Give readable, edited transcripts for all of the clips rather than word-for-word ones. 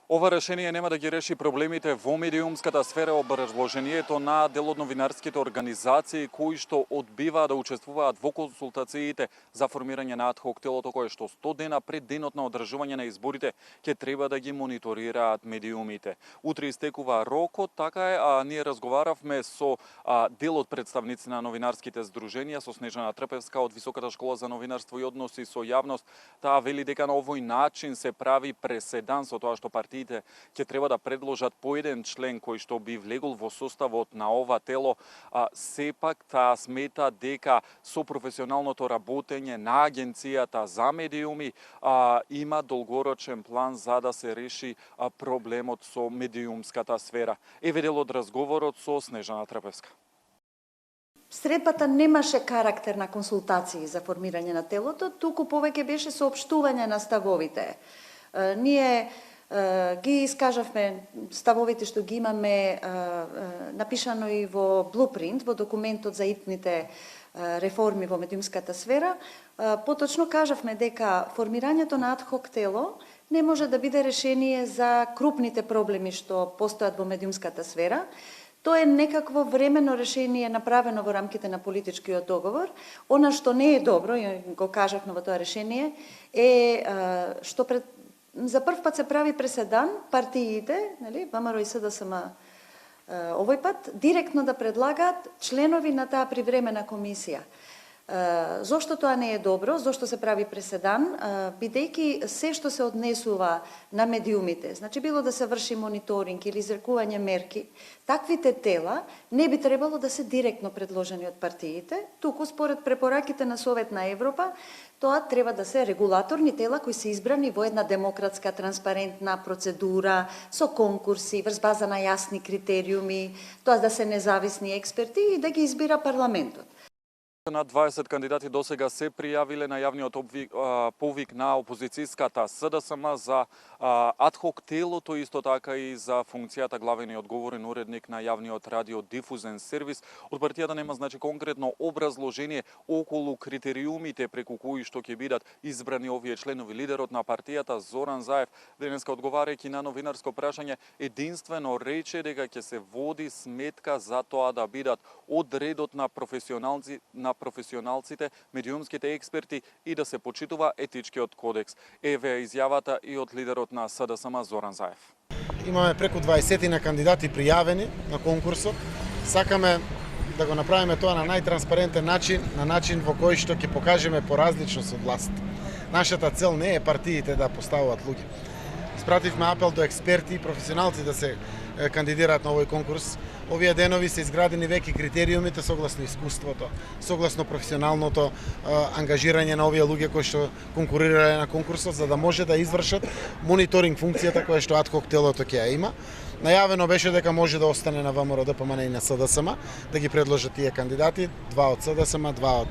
Ова решение нема да ги реши проблемите во медиумската сфера. Образложението на дел од новинарските организации кои што одбиваат да учествуваат во консултациите за формирање на адхок телото кое што 100 дена пред денот на одржување на изборите ќе треба да ги мониторираат медиумите. Утре истекува рокот, така е, ние разговаравме со дел од представници на новинарските здруженија, со Снежана Трпевска од Високата школа за новинарство и односи со јавност. Таа вели дека на овој начин се прави преседан со тоа што партиите ќе треба да предложат по еден член кој што би влегол во составот на ова тело. Сепак таа смета дека со професионалното работење на агенцијата за медиуми има долгорочен план за да се реши проблемот со медиумската сфера. Еве дел од разговорот со Снежана Трпевска. Средбата немаше карактер на консултации за формирање на телото, туку повеќе беше соопштување на ставовите. Ние ги искажавме ставовите што ги имаме напишано и во блупринт, во документот за итните реформи во медиумската сфера. Поточно кажавме дека формирањето на адхок тело не може да биде решение за крупните проблеми што постојат во медиумската сфера. Тоа е некакво временно решение направено во рамките на политичкиот договор. Она што не е добро, и го кажавме во тоа решение, е што за прв пат се прави преседан партиите, нели, ВМРО и СДСМ овој пат, директно да предлагаат членови на таа привремена комисија. Зошто тоа не е добро? Зошто се прави преседан? Бидејќи се што се однесува на медиумите, значи било да се врши мониторинг или изрекување мерки, таквите тела не би требало да се директно предложени од партиите, туку според препораките на Совет на Европа, тоа треба да се регулаторни тела кои се избрани во една демократска, транспарентна процедура, со конкурси, врз база на јасни критериуми, тоа да се независни експерти и да ги избира парламентот. На 20 кандидати досега се пријавиле на јавниот повик на опозицијската СДСМ за адхок телото, исто така и за функцијата главен и одговорен уредник на јавниот радио дифузен сервис. Од партијата нема значи конкретно образложение околу критериумите преку кои што ќе бидат избрани овие членови. Лидерот на партијата Зоран Заев денеска одговарајќи на новинарско прашање единствено рече дека ќе се води сметка за тоа да бидат од редот на професионалците, медиумските експерти и да се почитува етичкиот кодекс. Еве изјавата и од лидерот на СДСМ Зоран Заев. Имаме преку 20 на кандидати пријавени на конкурсот. Сакаме да го направиме тоа на најтранспарентен начин, на начин во кој што ќе покажеме поразличност од власт. Нашата цел не е партиите да поставуваат луѓе. Испративме апел до експерти и професионалци да се кандидираат на овој конкурс. Овие денови се изградени веќе критериумите согласно искуството, согласно професионалното ангажирање на овие луѓе кои што конкурираат на конкурсот, за да може да извршат мониторинг функцијата која што адхок телото ќе ја има. Најавено беше дека може да остане на ВМРО ДПМН и на СДСМ, да ги предложат тие кандидати, 2 од СДСМ, 2 од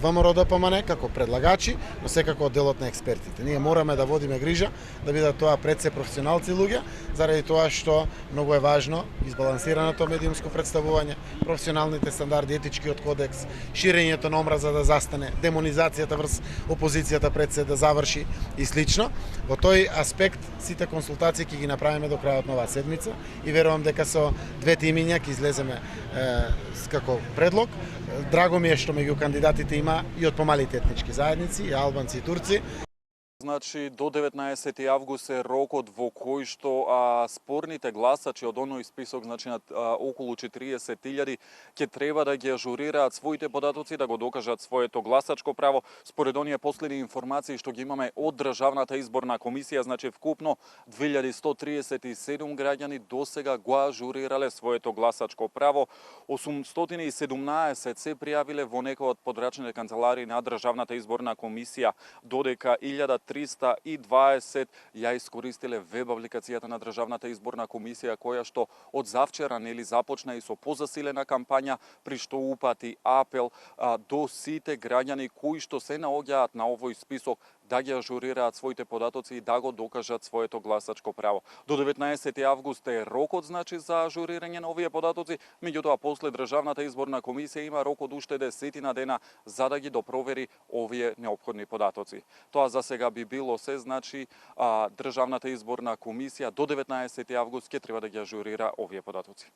ВМРО ДПМН како предлагачи, но секако од делот на експертите. Ние мораме да водиме грижа да бидат тоа пред се професионалци луѓе, заради тоа што многу е важно избалансираното медиумско представување, професионалните стандарди, етичкиот кодекс, ширењето на омраза да застане, демонизацијата врз опозицијата пред се да заврши и слично. Во тој аспект сите консултации ќе ги направиме до крајот на оваа седмица и верувам дека со двете имиња ќе излеземе како предлог. Драго ми е што меѓу кандидатите има и од помалите етнички заедници, и албанци и турци. Значи, до 19 август е рокот во кој што спорните гласачи од оној список, значи на околу 40.000, ќе треба да ги ажурираат своите податоци, да го докажат своето гласачко право. Според оние последни информации што ги имаме од Државната изборна комисија, значи вкупно 2137 граѓани досега го ажурирале своето гласачко право. 817 се пријавиле во некој од подрачните канцеларии на Државната изборна комисија, додека 1320 ја искористиле веб апликацијата на Државната изборна комисија, која што од завчера нели започна и со позасилена кампања, при што упати апел до сите граѓани кои што се наоѓаат на овој список да ги ажурираат своите податоци и да го докажат своето гласачко право. До 19 август е рокот значи за ажурирање на овие податоци, меѓутоа после Државната изборна комисија има рок од уште 10 дена за да ги допровери овие неопходни податоци. Тоа за сега би било се, значи Државната изборна комисија до 19 август ќе треба да ги ажурира овие податоци.